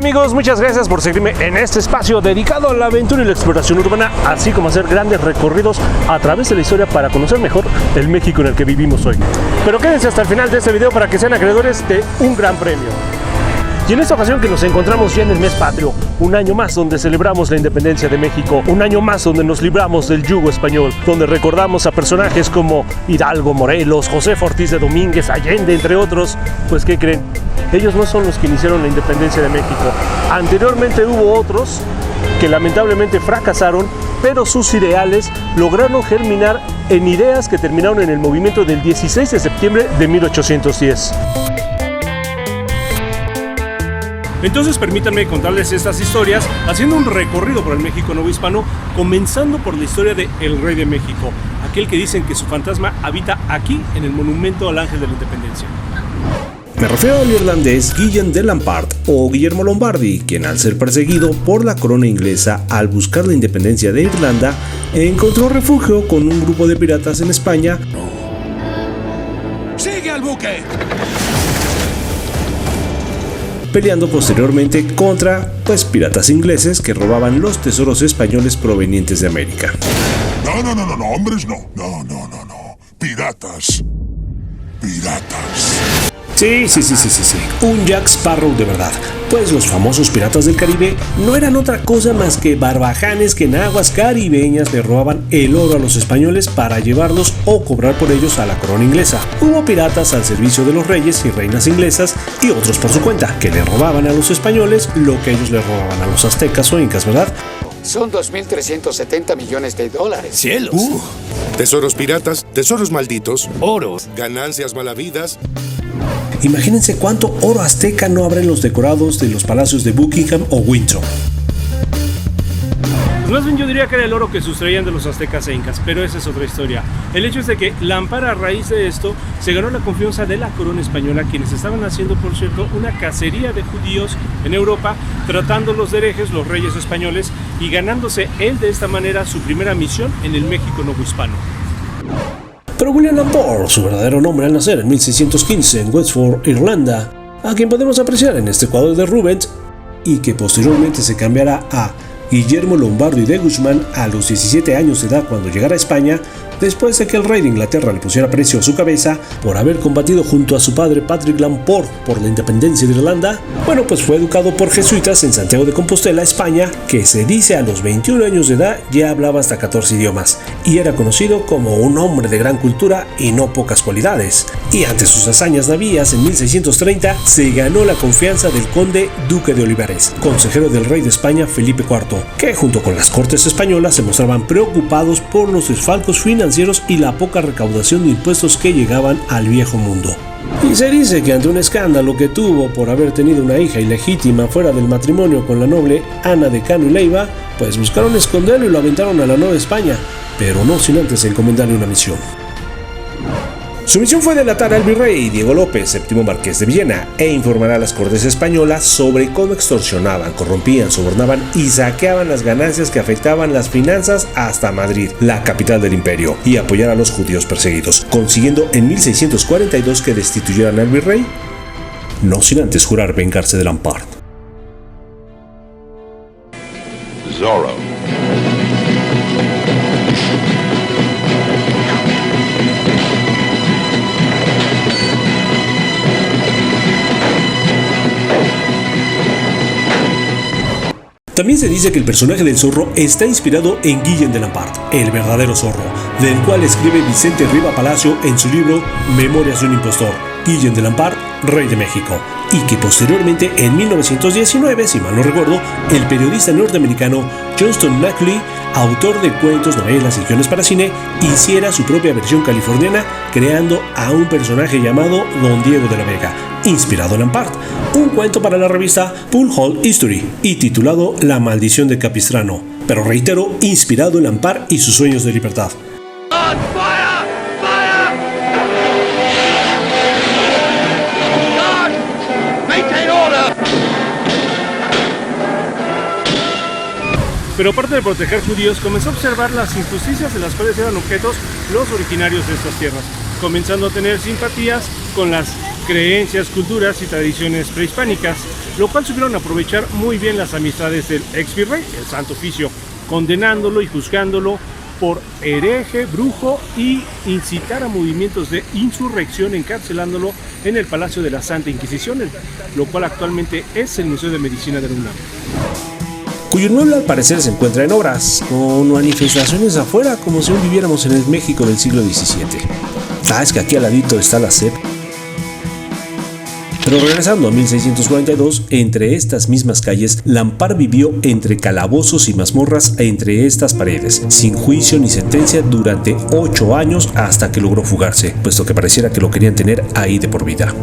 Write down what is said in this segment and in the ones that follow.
amigos? Muchas gracias por seguirme en este espacio dedicado a la aventura y la exploración urbana, así como hacer grandes recorridos a través de la historia para conocer mejor el México en el que vivimos hoy. Pero quédense hasta el final de este video para que sean acreedores de un gran premio. Y en esta ocasión que nos encontramos ya en el mes patrio, un año más donde celebramos la independencia de México, un año más donde nos libramos del yugo español, donde recordamos a personajes como Hidalgo, Morelos, Joséfa Ortiz de Domínguez, Allende, entre otros. Pues ¿qué creen? Ellos no son los que iniciaron la independencia de México. Anteriormente hubo otros que lamentablemente fracasaron, pero sus ideales lograron germinar en ideas que terminaron en el movimiento del 16 de septiembre de 1810. Entonces permítanme contarles estas historias haciendo un recorrido por el México novohispano, comenzando por la historia de El Rey de México, aquel que dicen que su fantasma habita aquí en el monumento al Ángel de la Independencia. Me refiero al irlandés Guillem de Lampart o Guillermo Lombardi, quien al ser perseguido por la corona inglesa al buscar la independencia de Irlanda, encontró refugio con un grupo de piratas en España. ¡Sigue al buque! Peleando posteriormente contra, piratas ingleses que robaban los tesoros españoles provenientes de América. No, hombres no. No. Piratas. Sí. Un Jack Sparrow de verdad. Pues los famosos piratas del Caribe no eran otra cosa más que barbajanes que en aguas caribeñas le robaban el oro a los españoles para llevarlos o cobrar por ellos a la corona inglesa. Hubo piratas al servicio de los reyes y reinas inglesas y otros por su cuenta, que le robaban a los españoles lo que ellos le robaban a los aztecas o incas, ¿verdad? Son 2.370 millones de dólares. ¡Cielos! Tesoros piratas, tesoros malditos, oros, ganancias malavidas. Imagínense cuánto oro azteca no habrá en los decorados de los palacios de Buckingham o Windsor. Más bien yo diría que era el oro que sustraían de los aztecas e incas, pero esa es otra historia. El hecho es de que Lampart, a raíz de esto, se ganó la confianza de la corona española, quienes estaban haciendo, por cierto, una cacería de judíos en Europa, tratándolos de herejes, los reyes españoles, y ganándose él de esta manera su primera misión en el México novohispano. Pero William Lampart, su verdadero nombre al nacer en 1615 en Wexford, Irlanda, a quien podemos apreciar en este cuadro de Rubens, y que posteriormente se cambiará a Guillermo Lombardi de Guzmán a los 17 años de edad cuando llegara a España, después de que el rey de Inglaterra le pusiera precio a su cabeza por haber combatido junto a su padre Patrick Lamport por la independencia de Irlanda. Bueno, pues fue educado por jesuitas en Santiago de Compostela, España, que se dice a los 21 años de edad ya hablaba hasta 14 idiomas y era conocido como un hombre de gran cultura y no pocas cualidades. Y ante sus hazañas navías en 1630 se ganó la confianza del conde duque de Olivares, consejero del rey de España Felipe IV, que junto con las cortes españolas se mostraban preocupados por los desfalcos financieros y la poca recaudación de impuestos que llegaban al viejo mundo. Y se dice que ante un escándalo que tuvo por haber tenido una hija ilegítima fuera del matrimonio con la noble Ana de Cano y Leiva, pues buscaron esconderlo y lo aventaron a la Nueva España, pero no sin antes encomendarle una misión. Su misión fue delatar al virrey Diego López, séptimo marqués de Villena, e informar a las cortes españolas sobre cómo extorsionaban, corrompían, sobornaban y saqueaban las ganancias que afectaban las finanzas hasta Madrid, la capital del imperio, y apoyar a los judíos perseguidos, consiguiendo en 1642 que destituyeran al virrey, no sin antes jurar vengarse de Lampart. Zorro. También se dice que el personaje del zorro está inspirado en Guillem de Lampart, el verdadero zorro, del cual escribe Vicente Riva Palacio en su libro Memorias de un impostor, Guillem de Lampart, Rey de México, y que posteriormente en 1919, si mal no recuerdo, el periodista norteamericano Johnston McCulley, autor de cuentos, novelas y guiones para cine, hiciera su propia versión californiana creando a un personaje llamado Don Diego de la Vega, inspirado en Lampart, un cuento para la revista Pool Hall History y titulado La maldición de Capistrano, pero reitero, inspirado en Lampart y sus sueños de libertad. Pero aparte de proteger judíos, comenzó a observar las injusticias de las cuales eran objetos los originarios de estas tierras, comenzando a tener simpatías con las creencias, culturas y tradiciones prehispánicas, lo cual supieron aprovechar muy bien las amistades del ex virrey, el Santo Oficio, condenándolo y juzgándolo por hereje, brujo y incitar a movimientos de insurrección, encarcelándolo en el Palacio de la Santa Inquisición, lo cual actualmente es el Museo de Medicina de la UNAM. Cuyo inmueble al parecer se encuentra en obras, con manifestaciones afuera como si aún viviéramos en el México del siglo XVII. Es que aquí al ladito está la SEP. Pero regresando a 1642, entre estas mismas calles, Lampard vivió entre calabozos y mazmorras entre estas paredes, sin juicio ni sentencia durante 8 años hasta que logró fugarse, puesto que pareciera que lo querían tener ahí de por vida.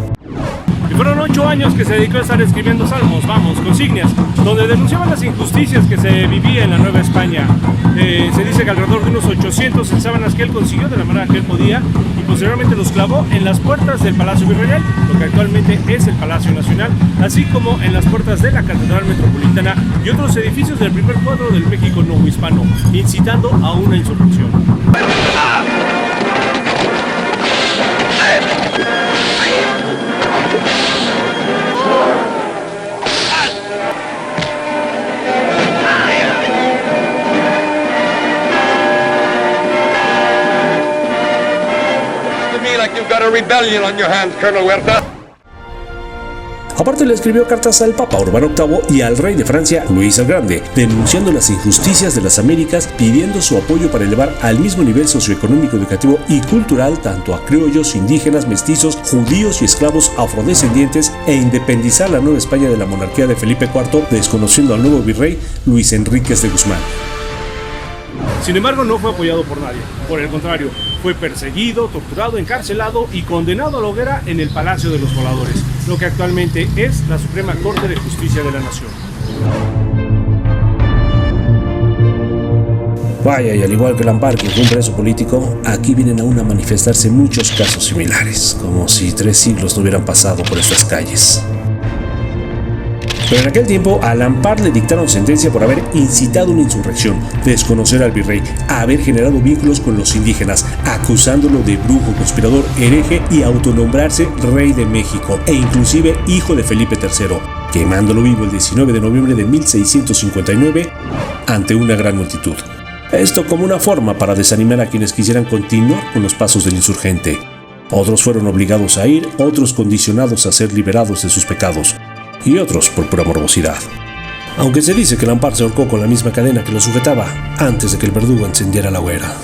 Y fueron 8 años que se dedicó a estar escribiendo salmos, consignias, donde denunciaban las injusticias que se vivía en la Nueva España. Se dice que alrededor de unos 800 en sábanas que él consiguió de la manera que él podía y posteriormente los clavó en las puertas del Palacio Virreinal, lo que actualmente es el Palacio Nacional, así como en las puertas de la Catedral Metropolitana y otros edificios del primer cuadro del México novohispano, incitando a una insurrección. Aparte le escribió cartas al Papa Urbano VIII y al rey de Francia, Luis el Grande, denunciando las injusticias de las Américas, pidiendo su apoyo para elevar al mismo nivel socioeconómico, educativo y cultural tanto a criollos, indígenas, mestizos, judíos y esclavos afrodescendientes e independizar la Nueva España de la monarquía de Felipe IV, desconociendo al nuevo virrey Luis Enríquez de Guzmán. Sin embargo, no fue apoyado por nadie. Por el contrario, fue perseguido, torturado, encarcelado y condenado a la hoguera en el Palacio de los Voladores, lo que actualmente es la Suprema Corte de Justicia de la Nación. Vaya, y al igual que Lampard, que fue un preso político, aquí vienen aún a manifestarse muchos casos similares, como si 3 siglos no hubieran pasado por estas calles. Pero en aquel tiempo a Lampard le dictaron sentencia por haber incitado una insurrección, desconocer al virrey, haber generado vínculos con los indígenas, acusándolo de brujo, conspirador, hereje y autonombrarse rey de México e inclusive hijo de Felipe III, quemándolo vivo el 19 de noviembre de 1659 ante una gran multitud. Esto como una forma para desanimar a quienes quisieran continuar con los pasos del insurgente. Otros fueron obligados a ir, otros condicionados a ser liberados de sus pecados, y otros por pura morbosidad. Aunque se dice que Lampard se ahorcó con la misma cadena que lo sujetaba antes de que el verdugo encendiera la hoguera.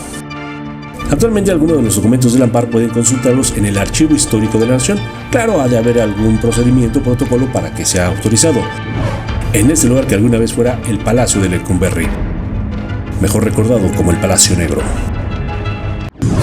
Actualmente algunos de los documentos de Lampard pueden consultarlos en el Archivo Histórico de la Nación. Claro, ha de haber algún procedimiento o protocolo para que sea autorizado. En este lugar que alguna vez fuera el Palacio de Lecumberri, mejor recordado como el Palacio Negro.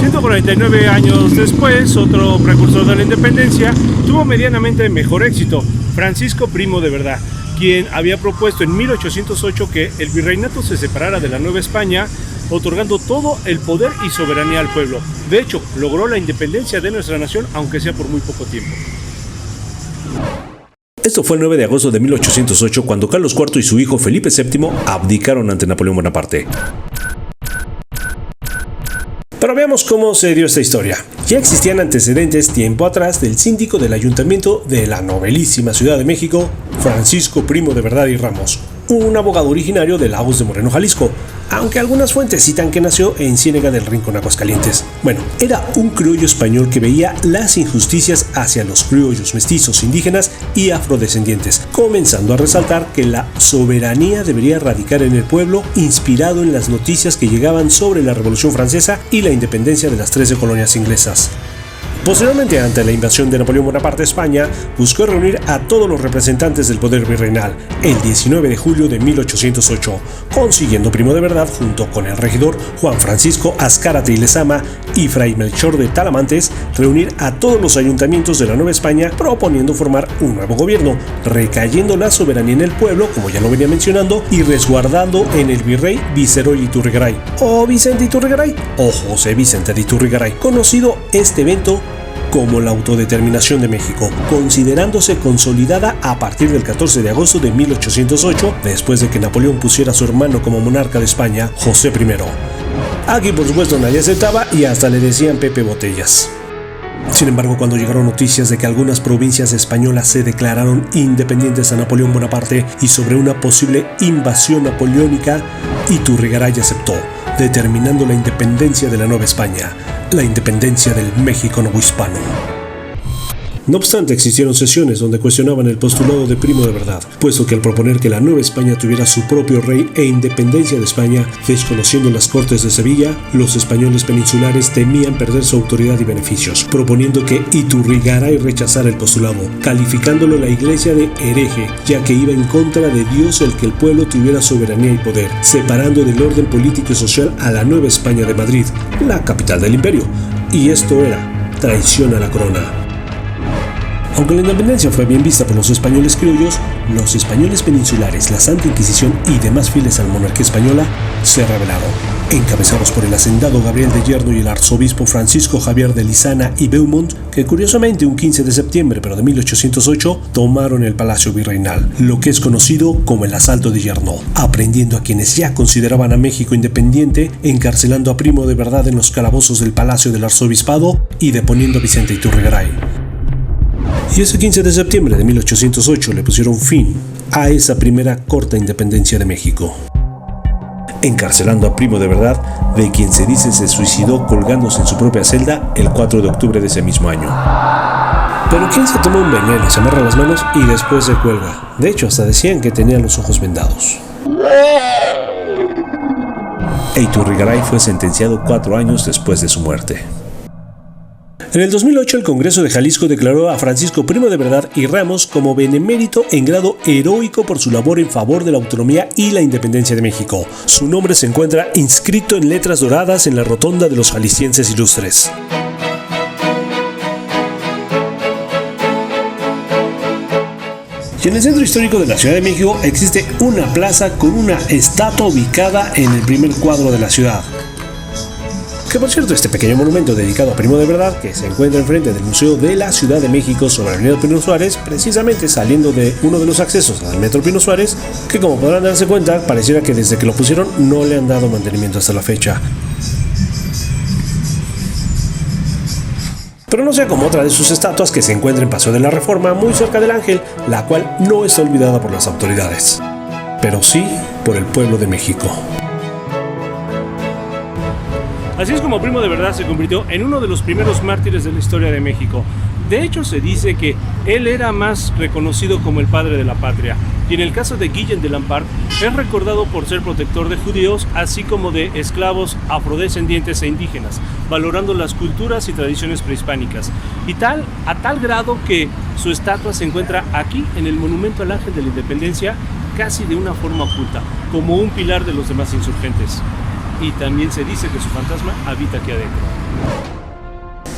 149 años después, otro precursor de la independencia tuvo medianamente mejor éxito, Francisco Primo de Verdad, quien había propuesto en 1808 que el virreinato se separara de la Nueva España, otorgando todo el poder y soberanía al pueblo. De hecho, logró la independencia de nuestra nación, aunque sea por muy poco tiempo. Esto fue el 9 de agosto de 1808, cuando Carlos IV y su hijo Felipe VII abdicaron ante Napoleón Bonaparte. Pero veamos cómo se dio esta historia. Ya existían antecedentes tiempo atrás del síndico del ayuntamiento de la nobilísima Ciudad de México, Francisco Primo de Verdad y Ramos, un abogado originario de Lagos de Moreno, Jalisco, aunque algunas fuentes citan que nació en Ciénega del Rincón, Aguascalientes. Bueno, era un criollo español que veía las injusticias hacia los criollos, mestizos, indígenas y afrodescendientes, comenzando a resaltar que la soberanía debería radicar en el pueblo, inspirado en las noticias que llegaban sobre la Revolución Francesa y la independencia de las 13 colonias inglesas. Posteriormente, ante la invasión de Napoleón Bonaparte a España, buscó reunir a todos los representantes del poder virreinal el 19 de julio de 1808, consiguiendo Primo de Verdad, junto con el regidor Juan Francisco Azcárate y Lezama y Fray Melchor de Talamantes, reunir a todos los ayuntamientos de la Nueva España, proponiendo formar un nuevo gobierno, recayendo la soberanía en el pueblo, como ya lo venía mencionando, y resguardando en el virrey Viceroy Iturrigaray, o Vicente Iturrigaray, o José Vicente de Iturrigaray, conocido este evento como la autodeterminación de México, considerándose consolidada a partir del 14 de agosto de 1808, después de que Napoleón pusiera a su hermano como monarca de España, José I. Aquí por supuesto nadie aceptaba y hasta le decían Pepe Botellas. Sin embargo, cuando llegaron noticias de que algunas provincias españolas se declararon independientes a Napoleón Bonaparte y sobre una posible invasión napoleónica, Iturrigaray aceptó, determinando la independencia de la Nueva España, la independencia del México novohispano. No obstante, existieron sesiones donde cuestionaban el postulado de Primo de Verdad, puesto que al proponer que la Nueva España tuviera su propio rey e independencia de España, desconociendo las Cortes de Sevilla, los españoles peninsulares temían perder su autoridad y beneficios, proponiendo que Iturrigaray rechazara el postulado, calificándolo la Iglesia de hereje, ya que iba en contra de Dios el que el pueblo tuviera soberanía y poder, separando del orden político y social a la Nueva España de Madrid, la capital del imperio, y esto era traición a la corona. Aunque la independencia fue bien vista por los españoles criollos, los españoles peninsulares, la Santa Inquisición y demás fieles a la monarquía española se rebelaron, encabezados por el hacendado Gabriel de Yerno y el arzobispo Francisco Javier de Lizana y Beaumont, que curiosamente un 15 de septiembre pero de 1808 tomaron el Palacio Virreinal, lo que es conocido como el Asalto de Yerno, aprendiendo a quienes ya consideraban a México independiente, encarcelando a Primo de Verdad en los calabozos del Palacio del Arzobispado y deponiendo a Vicente Iturrigaray. Y ese 15 de septiembre de 1808 le pusieron fin a esa primera corta independencia de México, encarcelando a Primo de Verdad, de quien se dice se suicidó colgándose en su propia celda el 4 de octubre de ese mismo año. Pero ¿quién se toma un veneno, se amarra las manos y después se cuelga? De hecho, hasta decían que tenía los ojos vendados. Iturrigaray fue sentenciado 4 años después de su muerte. En el 2008, el Congreso de Jalisco declaró a Francisco Primo de Verdad y Ramos como benemérito en grado heroico por su labor en favor de la autonomía y la independencia de México. Su nombre se encuentra inscrito en letras doradas en la rotonda de los jaliscienses ilustres. Y en el centro histórico de la Ciudad de México existe una plaza con una estatua ubicada en el primer cuadro de la ciudad. Que por cierto, este pequeño monumento dedicado a Primo de Verdad, que se encuentra enfrente del Museo de la Ciudad de México sobre la Avenida Pino Suárez, precisamente saliendo de uno de los accesos al Metro Pino Suárez, que como podrán darse cuenta, pareciera que desde que lo pusieron no le han dado mantenimiento hasta la fecha. Pero no sea como otra de sus estatuas que se encuentra en Paseo de la Reforma, muy cerca del Ángel, la cual no está olvidada por las autoridades, pero sí por el pueblo de México. Así es como Primo de Verdad se convirtió en uno de los primeros mártires de la historia de México. De hecho, se dice que él era más reconocido como el padre de la patria. Y en el caso de Guillén de Lampart, es recordado por ser protector de judíos, así como de esclavos afrodescendientes e indígenas, valorando las culturas y tradiciones prehispánicas. Y a tal grado que su estatua se encuentra aquí, en el Monumento al Ángel de la Independencia, casi de una forma oculta, como un pilar de los demás insurgentes. Y también se dice que su fantasma habita aquí adentro.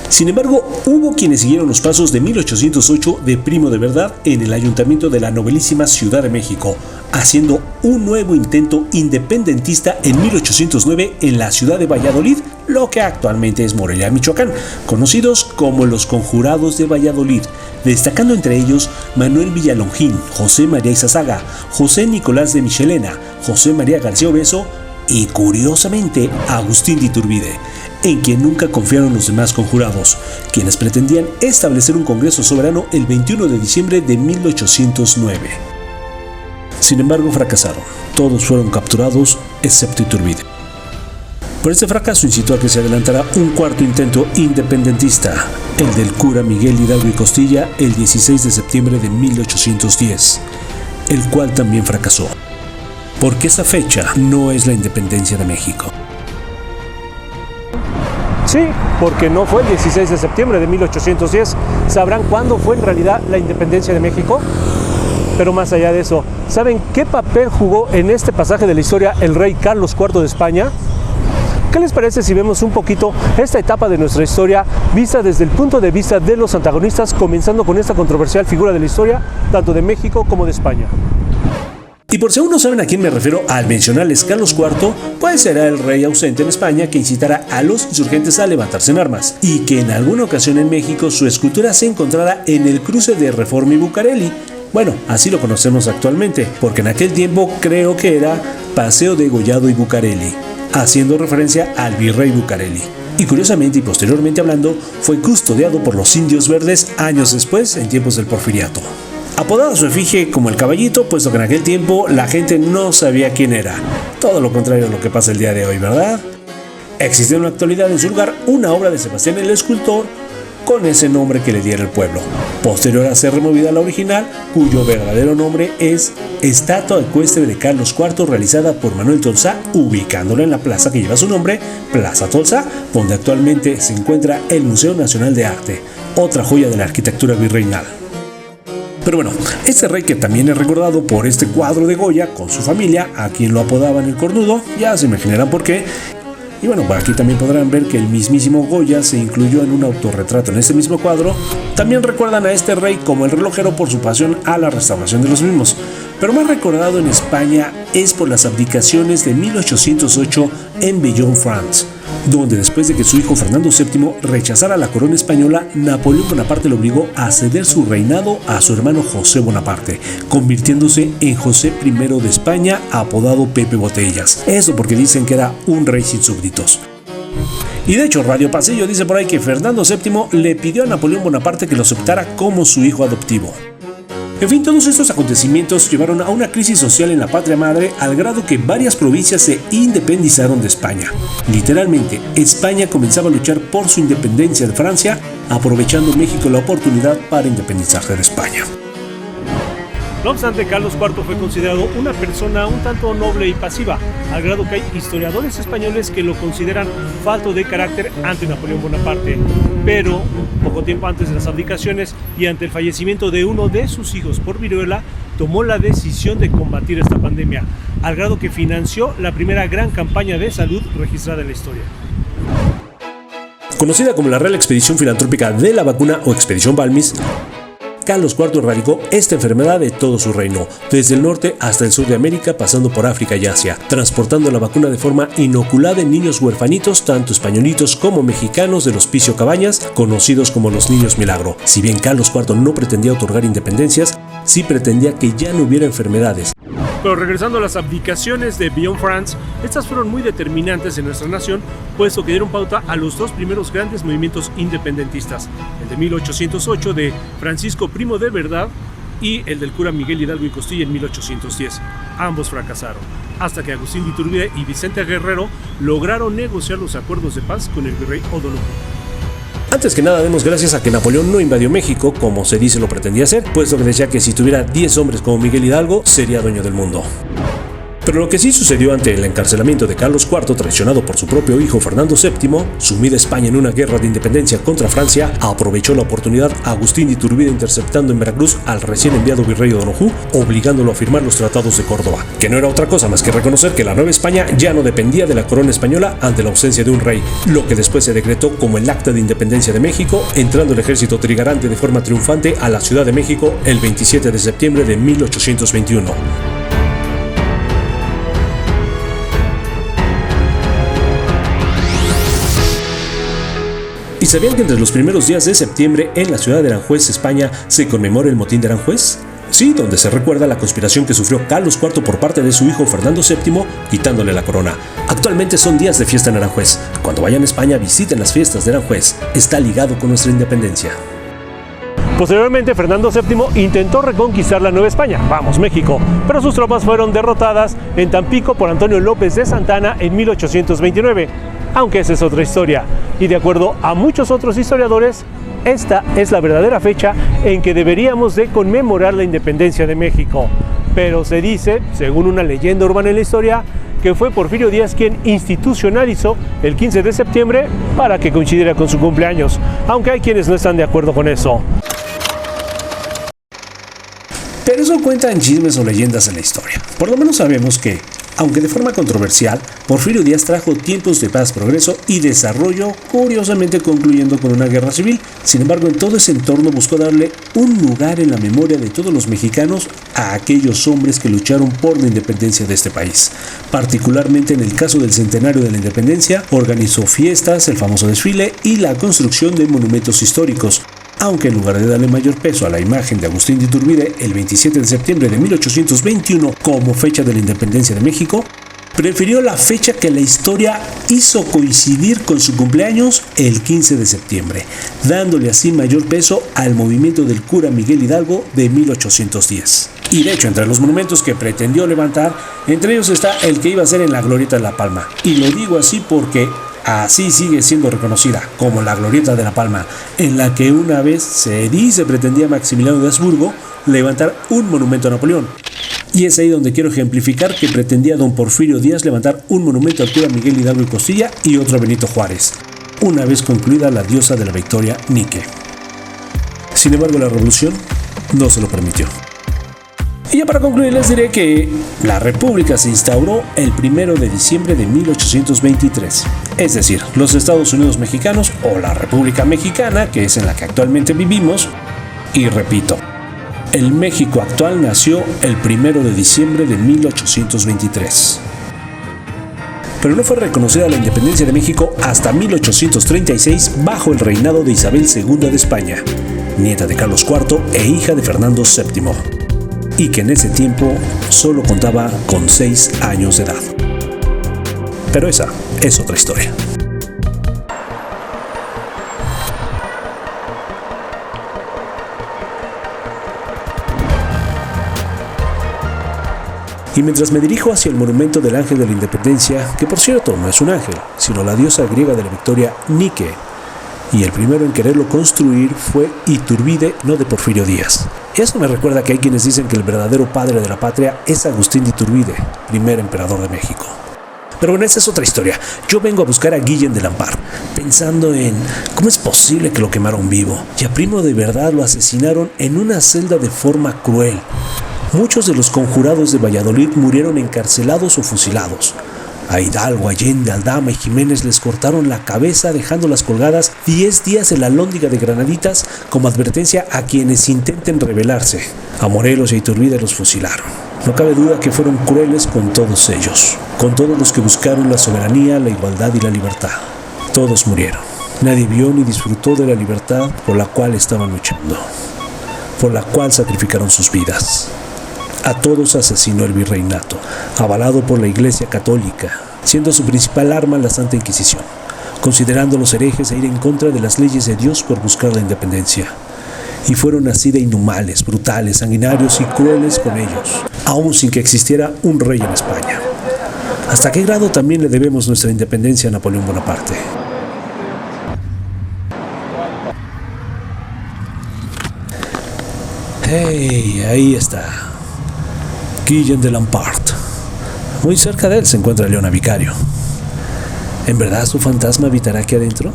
Sin embargo, hubo quienes siguieron los pasos de 1808 de Primo de Verdad en el ayuntamiento de la nobilísima Ciudad de México, haciendo un nuevo intento independentista en 1809 en la ciudad de Valladolid, lo que actualmente es Morelia, Michoacán, conocidos como los Conjurados de Valladolid, destacando entre ellos Manuel Villalongín, José María Izazaga, José Nicolás de Michelena, José María García Obeso y, curiosamente, Agustín de Iturbide, en quien nunca confiaron los demás conjurados, quienes pretendían establecer un congreso soberano el 21 de diciembre de 1809. Sin embargo, fracasaron. Todos fueron capturados, excepto Iturbide. Por este fracaso incitó a que se adelantara un cuarto intento independentista, el del cura Miguel Hidalgo y Costilla, el 16 de septiembre de 1810, el cual también fracasó, porque esa fecha no es la independencia de México. Sí, porque no fue el 16 de septiembre de 1810. ¿Sabrán cuándo fue en realidad la independencia de México? Pero más allá de eso, ¿saben qué papel jugó en este pasaje de la historia el rey Carlos IV de España? ¿Qué les parece si vemos un poquito esta etapa de nuestra historia vista desde el punto de vista de los antagonistas, comenzando con esta controversial figura de la historia, tanto de México como de España? Y por si aún no saben a quién me refiero al mencionarles Carlos IV, pues será el rey ausente en España que incitara a los insurgentes a levantarse en armas, y que en alguna ocasión en México su escultura se encontrara en el cruce de Reforma y Bucareli. Bueno, así lo conocemos actualmente, porque en aquel tiempo creo que era Paseo de Gollado y Bucareli, haciendo referencia al virrey Bucareli. y curiosamente y posteriormente hablando fue custodiado por los indios verdes años después en tiempos del Porfiriato. Apodada su efigie como el Caballito, puesto que en aquel tiempo la gente no sabía quién era. Todo lo contrario a lo que pasa el día de hoy, ¿verdad? Existe en la actualidad en su lugar una obra de Sebastián el Escultor con ese nombre que le diera el pueblo. Posterior a ser removida la original, cuyo verdadero nombre es Estatua Ecuestre de Carlos IV, realizada por Manuel Tolsá, ubicándola en la plaza que lleva su nombre, Plaza Tolsá, donde actualmente se encuentra el Museo Nacional de Arte, otra joya de la arquitectura virreinal. Pero bueno, este rey que también es recordado por este cuadro de Goya con su familia, a quien lo apodaban el Cornudo, ya se imaginarán por qué. Y bueno, por aquí también podrán ver que el mismísimo Goya se incluyó en un autorretrato en este mismo cuadro. También recuerdan a este rey como el relojero por su pasión a la restauración de los mismos. Pero más recordado en España es por las abdicaciones de 1808 en Bellón, France, donde después de que su hijo Fernando VII rechazara la corona española, Napoleón Bonaparte le obligó a ceder su reinado a su hermano José Bonaparte, convirtiéndose en José I de España, apodado Pepe Botellas. Eso porque dicen que era un rey sin súbditos. Y de hecho, Radio Pasillo dice por ahí que Fernando VII le pidió a Napoleón Bonaparte que lo aceptara como su hijo adoptivo. En fin, todos estos acontecimientos llevaron a una crisis social en la patria madre al grado que varias provincias se independizaron de España. Literalmente, España comenzaba a luchar por su independencia de Francia, aprovechando México la oportunidad para independizarse de España. No obstante, Carlos IV fue considerado una persona un tanto noble y pasiva, al grado que hay historiadores españoles que lo consideran falto de carácter ante Napoleón Bonaparte. Pero, poco tiempo antes de las abdicaciones y ante el fallecimiento de uno de sus hijos por viruela, tomó la decisión de combatir esta pandemia, al grado que financió la primera gran campaña de salud registrada en la historia. Conocida como la Real Expedición Filantrópica de la Vacuna o Expedición Balmis, Carlos IV erradicó esta enfermedad de todo su reino, desde el norte hasta el sur de América, pasando por África y Asia, transportando la vacuna de forma inoculada en niños huerfanitos, tanto españolitos como mexicanos del Hospicio Cabañas, conocidos como los Niños Milagro. Si bien Carlos IV no pretendía otorgar independencias, sí pretendía que ya no hubiera enfermedades. Pero regresando a las abdicaciones de Bellón, France, estas fueron muy determinantes en nuestra nación, puesto que dieron pauta a los dos primeros grandes movimientos independentistas, el de 1808 de Francisco Primo de Verdad y el del cura Miguel Hidalgo y Costilla en 1810. Ambos fracasaron, hasta que Agustín de Iturbide y Vicente Guerrero lograron negociar los acuerdos de paz con el virrey O'Donoghue. Antes que nada, demos gracias a que Napoleón no invadió México, como se dice lo pretendía hacer, puesto que decía que si tuviera 10 hombres como Miguel Hidalgo, sería dueño del mundo. Pero lo que sí sucedió ante el encarcelamiento de Carlos IV, traicionado por su propio hijo Fernando VII, sumida España en una guerra de independencia contra Francia, aprovechó la oportunidad Agustín de Iturbide interceptando en Veracruz al recién enviado virrey O'Donoghue, obligándolo a firmar los tratados de Córdoba, que no era otra cosa más que reconocer que la Nueva España ya no dependía de la corona española ante la ausencia de un rey, lo que después se decretó como el Acta de Independencia de México, entrando el ejército trigarante de forma triunfante a la Ciudad de México el 27 de septiembre de 1821. ¿Y sabían que entre los primeros días de septiembre en la ciudad de Aranjuez, España, se conmemora el motín de Aranjuez? Sí, donde se recuerda la conspiración que sufrió Carlos IV por parte de su hijo Fernando VII, quitándole la corona. Actualmente son días de fiesta en Aranjuez. Cuando vayan a España, visiten las fiestas de Aranjuez. Está ligado con nuestra independencia. Posteriormente, Fernando VII intentó reconquistar la Nueva España, vamos, México, pero sus tropas fueron derrotadas en Tampico por Antonio López de Santana en 1829, aunque esa es otra historia, y de acuerdo a muchos otros historiadores, esta es la verdadera fecha en que deberíamos de conmemorar la independencia de México. Pero se dice, según una leyenda urbana en la historia, que fue Porfirio Díaz quien institucionalizó el 15 de septiembre para que coincidiera con su cumpleaños, aunque hay quienes no están de acuerdo con eso. Pero eso cuentan chismes o leyendas en la historia. Por lo menos sabemos que, aunque de forma controversial, Porfirio Díaz trajo tiempos de paz, progreso y desarrollo, curiosamente concluyendo con una guerra civil. Sin embargo, en todo ese entorno buscó darle un lugar en la memoria de todos los mexicanos a aquellos hombres que lucharon por la independencia de este país. Particularmente en el caso del centenario de la independencia, organizó fiestas, el famoso desfile y la construcción de monumentos históricos. Aunque en lugar de darle mayor peso a la imagen de Agustín de Iturbide el 27 de septiembre de 1821 como fecha de la independencia de México, prefirió la fecha que la historia hizo coincidir con su cumpleaños, el 15 de septiembre, dándole así mayor peso al movimiento del cura Miguel Hidalgo de 1810. Y de hecho, entre los monumentos que pretendió levantar, entre ellos está el que iba a ser en la Glorieta de La Palma. Y lo digo así porque así sigue siendo reconocida como la Glorieta de La Palma, en la que una vez se dice pretendía Maximiliano de Habsburgo levantar un monumento a Napoleón. Y es ahí donde quiero ejemplificar que pretendía don Porfirio Díaz levantar un monumento al cura Miguel Hidalgo y Costilla y otro a Benito Juárez, una vez concluida la diosa de la victoria, Nike. Sin embargo, la revolución no se lo permitió. Y ya para concluir les diré que la República se instauró el 1 de diciembre de 1823. Es decir, los Estados Unidos mexicanos o la República Mexicana, que es en la que actualmente vivimos. Y repito, el México actual nació el 1 de diciembre de 1823. Pero no fue reconocida la independencia de México hasta 1836 bajo el reinado de Isabel II de España, nieta de Carlos IV e hija de Fernando VII, y que en ese tiempo solo contaba con 6 años de edad. Pero esa es otra historia. Y mientras me dirijo hacia el monumento del Ángel de la Independencia, que por cierto no es un ángel, sino la diosa griega de la victoria, Nike, y el primero en quererlo construir fue Iturbide, no de Porfirio Díaz. Eso me recuerda que hay quienes dicen que el verdadero padre de la patria es Agustín de Iturbide, primer emperador de México. Pero bueno, esa es otra historia. Yo vengo a buscar a Guillem de Lampart, pensando en cómo es posible que lo quemaron vivo, y a Primo de verdad lo asesinaron en una celda de forma cruel. Muchos de los conjurados de Valladolid murieron encarcelados o fusilados. A Hidalgo, Allende, Aldama y Jiménez les cortaron la cabeza dejándolas colgadas 10 días en la Alhóndiga de Granaditas como advertencia a quienes intenten rebelarse. A Morelos y a Iturbide los fusilaron. No cabe duda que fueron crueles con todos ellos, con todos los que buscaron la soberanía, la igualdad y la libertad. Todos murieron. Nadie vio ni disfrutó de la libertad por la cual estaban luchando, por la cual sacrificaron sus vidas. A todos asesinó el virreinato, avalado por la Iglesia Católica, siendo su principal arma la Santa Inquisición, considerándolos herejes e ir en contra de las leyes de Dios por buscar la independencia. Y fueron así de inhumanes, brutales, sanguinarios y crueles con ellos, aún sin que existiera un rey en España. ¿Hasta qué grado también le debemos nuestra independencia a Napoleón Bonaparte? ¡Hey! Ahí está. Guillem de Lampart. Muy cerca de él se encuentra Leona Vicario. ¿En verdad su fantasma habitará aquí adentro?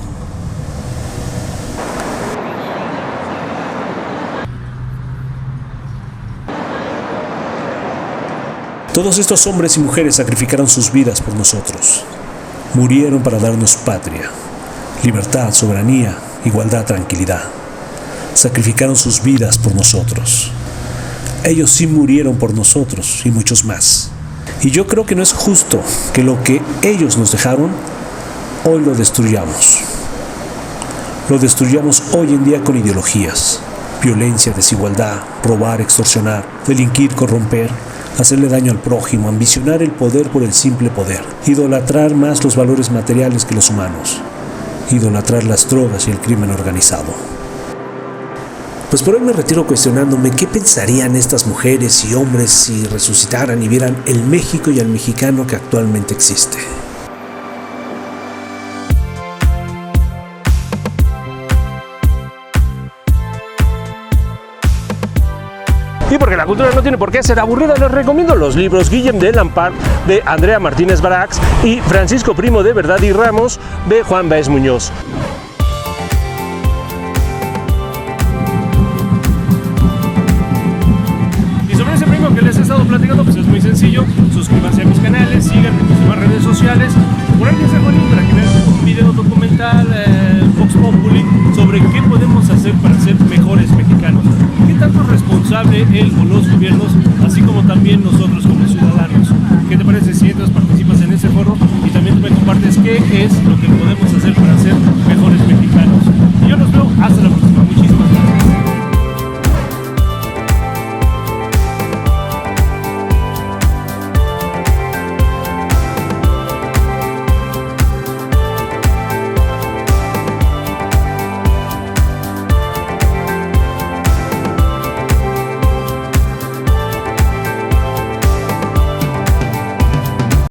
Todos estos hombres y mujeres sacrificaron sus vidas por nosotros. Murieron para darnos patria, libertad, soberanía, igualdad, tranquilidad. Sacrificaron sus vidas por nosotros. Ellos sí murieron por nosotros y muchos más. Y yo creo que no es justo que lo que ellos nos dejaron, hoy lo destruyamos. Lo destruyamos hoy en día con ideologías, violencia, desigualdad, robar, extorsionar, delinquir, corromper, hacerle daño al prójimo, ambicionar el poder por el simple poder, idolatrar más los valores materiales que los humanos, idolatrar las drogas y el crimen organizado. Pues por hoy me retiro cuestionándome qué pensarían estas mujeres y hombres si resucitaran y vieran el México y al mexicano que actualmente existe. Y porque la cultura no tiene por qué ser aburrida, les recomiendo los libros Guillem de Lampart de Andrea Martínez Barax y Francisco Primo de Verdad y Ramos de Juan Baez Muñoz. Que les he estado platicando, pues es muy sencillo. Suscríbanse a mis canales, síganme en mis demás redes sociales. Por ahí les dejo el link para que vean un video documental Vox Populi sobre qué podemos hacer para ser mejores mexicanos. ¿Qué tanto es responsable él o los gobiernos, así como también nosotros como ciudadanos? ¿Qué te parece si entras, participas en ese foro y también tú me compartes qué es lo que podemos hacer para ser mejores mexicanos? Y yo los veo hasta la próxima.